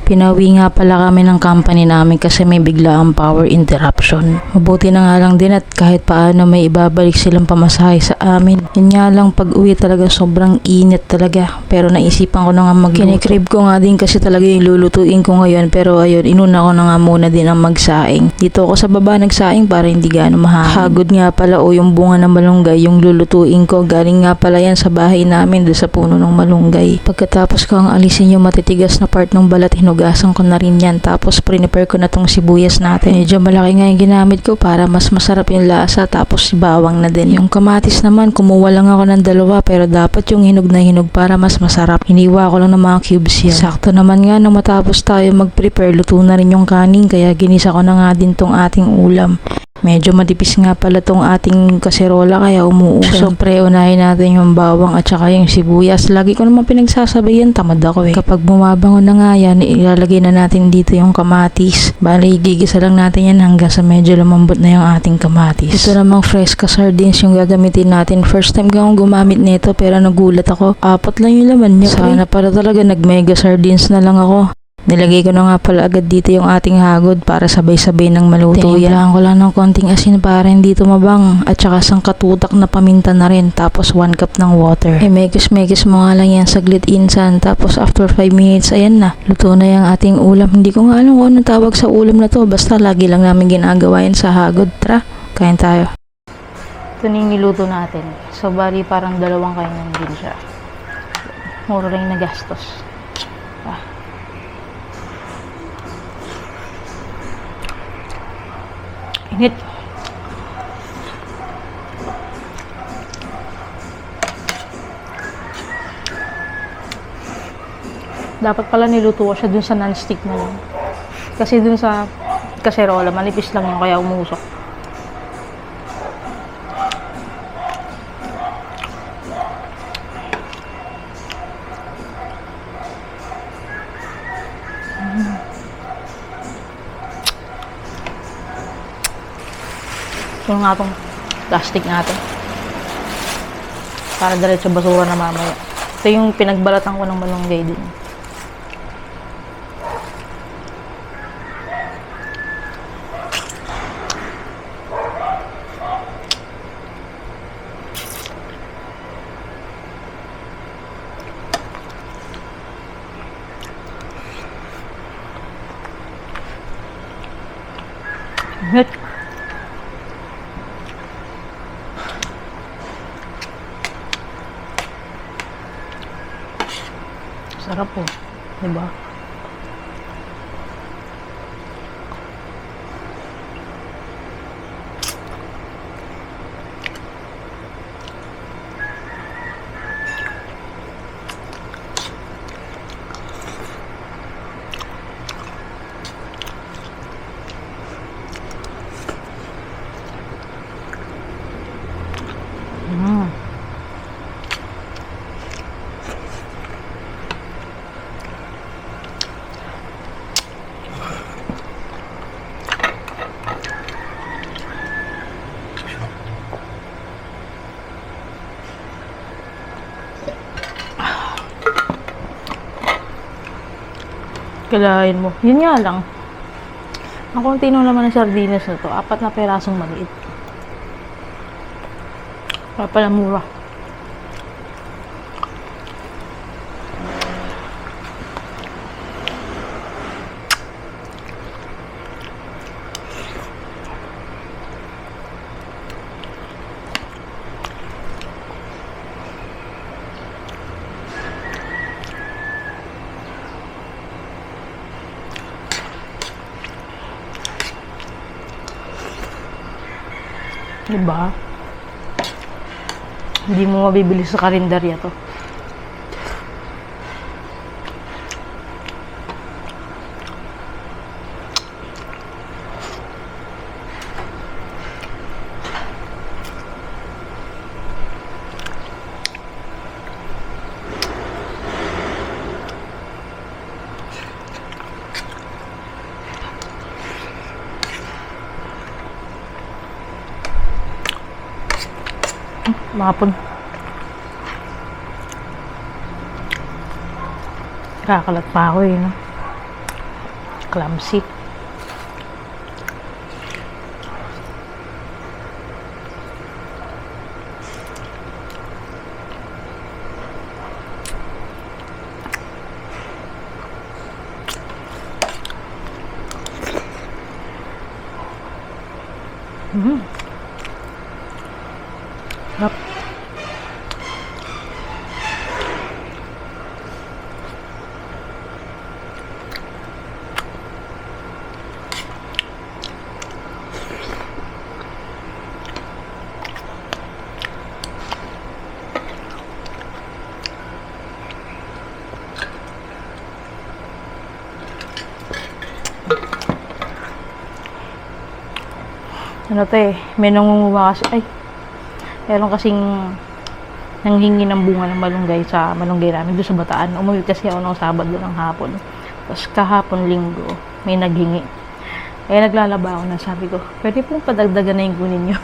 Pinawi nga pala kami ng company namin kasi may biglaang power interruption. Mabuti na nga lang din at kahit paano may ibabalik silang pamasahe sa amin. Yun nga lang pag uwi talaga sobrang init talaga. Pero naisipan ko na nga magluto. Kinikrib ko nga din kasi talaga yung lulutuin ko ngayon. Pero ayun, inuna ko na nga muna din ang magsaing. Dito ako sa baba nagsaing para hindi gaano mahagod nga pala o yung bunga ng malunggay yung lulutuin ko. Galing nga pala yan sa bahay namin doon sa puno ng malunggay. Pagkatapos ko ang alisin yung matitigas na part ng balat, hinugasan ko na rin yan. Tapos prepare ko na tong sibuyas natin. Medyo malaki nga yung ginamit ko para mas masarap yung lasa. Tapos bawang na din. Yung kamatis naman, kumuha lang ako ng 2 pero dapat yung hinog na hinog para mas masarap. Hiniwa ko lang ng mga cubes yan. Sakto naman nga nang matapos tayo mag-prepare, luto na rin yung kanin kaya ginisa ko na nga din tong ating ulam. Medyo matipis nga pala tong ating kaserola kaya umuusok. Siyempre, unahin natin yung bawang at saka yung sibuyas. Lagi ko naman pinagsasabayan, tamad ako eh. Kapag bumabango na nga yan, ilalagay na natin dito yung kamatis. Bali, gigisa lang natin yan hanggang sa medyo lumambot na yung ating kamatis. Ito namang fresca sardines yung gagamitin natin. First time ko akong gumamit nito pero nagulat ako. 4 lang yung laman niya. Sana pala talaga nag-mega sardines na lang ako. Nilagay ko na nga pala agad dito yung ating hagod para sabay-sabay ng maluto yan. Tinimplahan ko lang ng konting asin para hindi tumabang at saka sangkatutak na paminta na rin tapos 1 cup ng water. Mekis mo nga lang yan saglit insan tapos after 5 minutes ayan na. Luto na yung ating ulam. Hindi ko nga alam kung anong tawag sa ulam na to basta lagi lang namin ginagawa yan sa hagod. Tara, kain tayo. Ito na yung niluto natin. So bali parang 2 kainan din siya. Mura rin na gastos. Init. Dapat pala niluto ko siya dun sa non-stick na lang. Kasi dun sa kaserola, manipis lang yung kaya umusok. Ito nga itong plastic natin. Para diretso basura na mamaya. Ito yung pinagbalatan ko ng malunggay din. Hit. Sarap po, diba? Kalahin mo. Yun nga lang. Ang konti nung naman ng sardinas na to, 4 na perasong maliit. Kaya pala mura. Diba? Hindi mo mabibili sa karinderya to. Mahapon. Kakalat pa ako eh, no? clumsy. Sarap. Ano to eh, may nangunguha kasi, meron kasing nanghingi ng bunga ng malunggay sa malunggay namin doon sa Bataan. Umuwi kasi ako ng Sabado ng hapon. Tapos kahapon Linggo, may naghingi. Eh naglalaba ako na, sabi ko, pwede pong padagdagan na yung kunin nyo.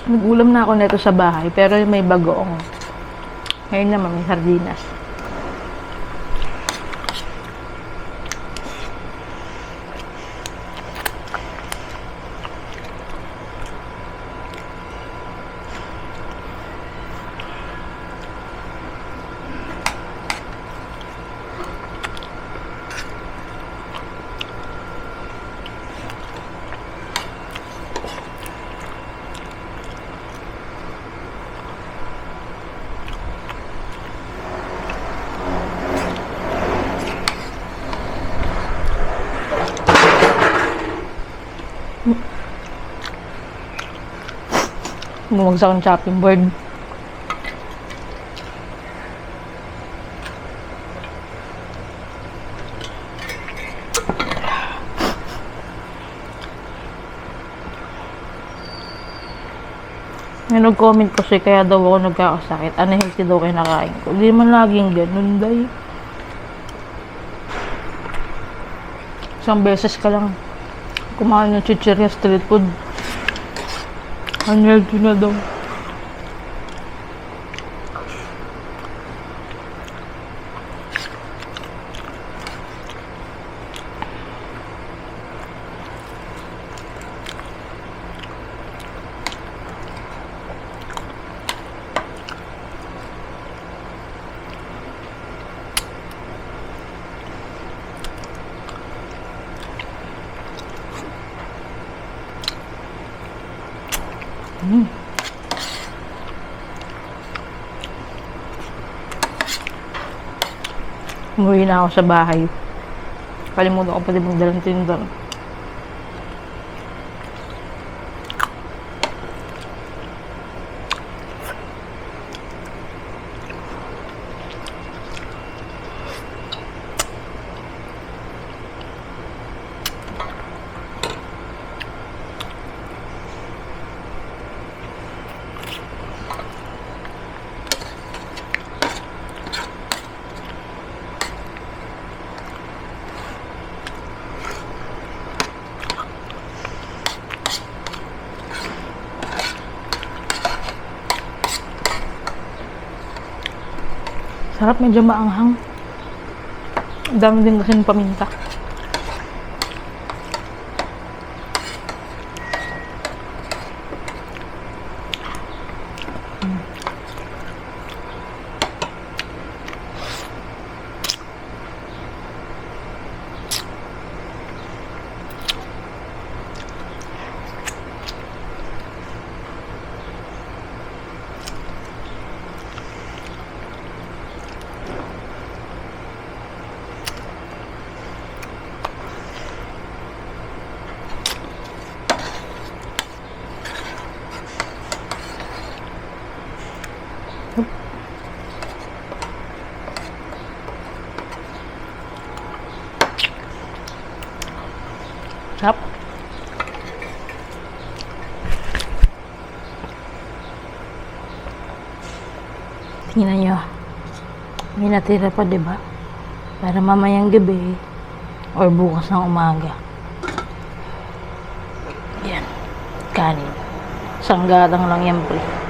Nag-ulam na ako nito sa bahay, pero may bagoong. Ngayon naman may sardinas. Bumagsak ang chopping board. May nag-comment kasi kaya daw ako nagkakasakit. Unhealthy daw kayo nakain ko. Hindi naman laging ganun, day. Isang beses ka lang kumain ng chichirya street food. Unhealthy na daw. Umuwi na ako sa bahay. Kalimutan ko pati magdalang tinder. Sarap, medyo maanghang. Dami din kasi ng paminta. Sarap. Tingnan nyo. May natira pa, diba? Para mamayang gabi or bukas ng umaga. Yan. Kanin. Isang gadang lang yan, pre.